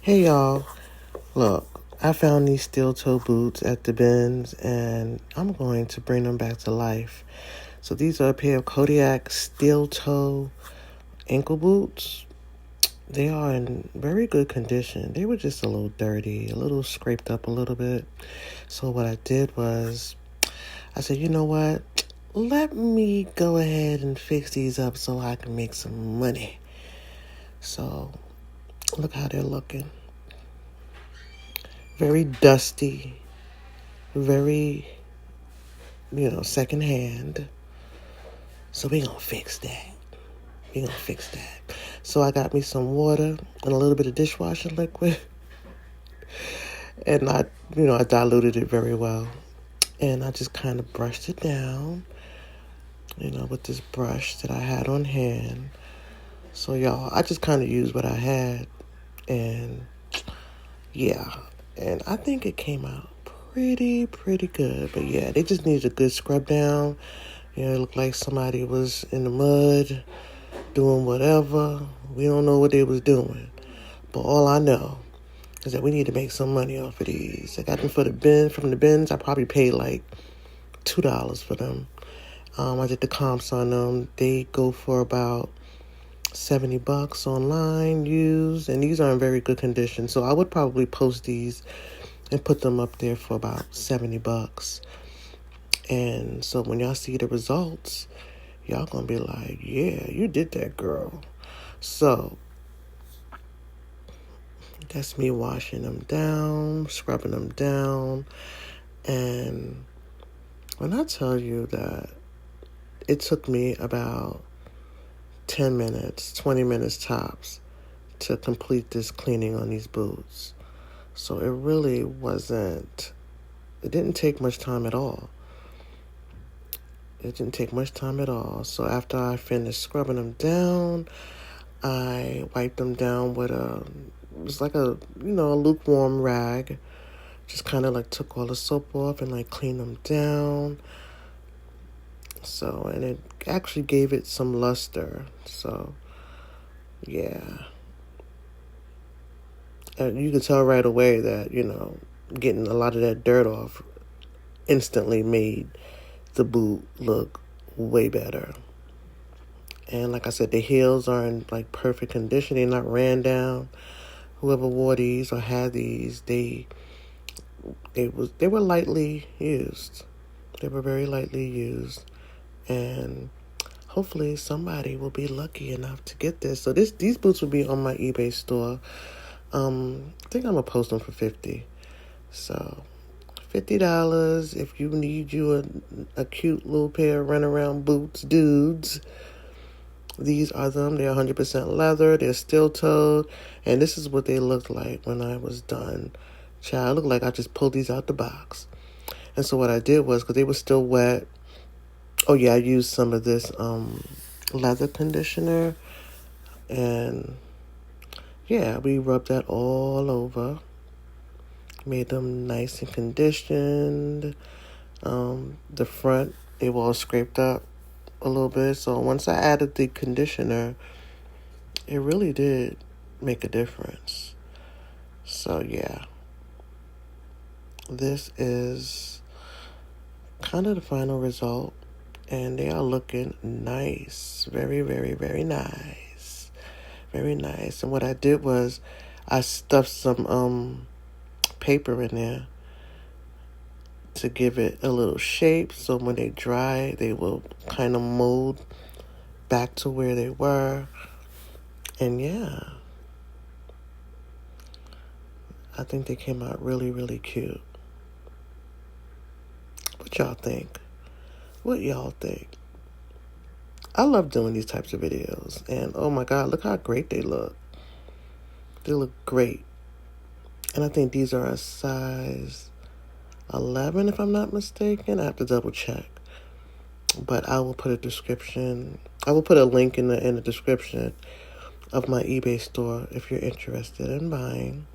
Hey y'all, look, I found these steel toe boots at the bins and I'm going to bring them back to life. So these are a pair of Kodiak steel toe ankle boots. They are in very good condition. They were just a little dirty, a little scraped up a little bit. So what I did was, I said, you know what? Let me go ahead and fix these up so I can make some money. So look how they're looking. Very dusty, very, secondhand. So we gonna fix that. So I got me some water and a little bit of dishwasher liquid. And I diluted it very well. And I just kind of brushed it down, with this brush that I had on hand. So y'all, I just kind of used what I had. And yeah, and I think it came out pretty good. But yeah, they just needed a good scrub down. It looked like somebody was in the mud doing whatever. We don't know what they was doing. But all I know is that we need to make some money off of these. I got them from the bins. I probably paid like $2 for them. I did the comps on them. They go for about $70 online used, and these are in very good condition. So I would probably post these and put them up there for about $70. And so when y'all see the results, y'all gonna be like, yeah, you did that, girl. So that's me washing them down, scrubbing them down. And when I tell you that it took me about 10 minutes, 20 minutes tops to complete this cleaning on these boots. So it really it didn't take much time at all. So after I finished scrubbing them down, I wiped them down with it was like a lukewarm rag. Just kind of like took all the soap off and like cleaned them down. So, and it actually gave it some luster. So, yeah. And you could tell right away that, getting a lot of that dirt off instantly made the boot look way better. And like I said, the heels are in like perfect condition. They're not ran down. Whoever wore these or had these, they were lightly used. They were very lightly used. And hopefully somebody will be lucky enough to get this. So these boots will be on my eBay store. I think I'm gonna post them for $50. So $50 if you need a cute little pair of runaround boots, dudes. These are them. They're 100% leather. They're steel-toed. And this is what they looked like when I was done. Child, it looked like I just pulled these out the box. And so what I did was, because they were still wet, I used some of this leather conditioner. And yeah, we rubbed that all over. Made them nice and conditioned. The front, they were all scraped up a little bit. So once I added the conditioner, it really did make a difference. So yeah, this is kind of the final result, and they are looking nice. Very, very, very nice. Very nice. And what I did was I stuffed some paper in there to give it a little shape, so when they dry, they will kind of mold back to where they were. And yeah, I think they came out really, really cute. What y'all think? I love doing these types of videos, and oh my God, look how great they look. They look great. And I think these are a size 11, if I'm not mistaken. I have to double check. But I will put a link in the description of my eBay store if you're interested in buying.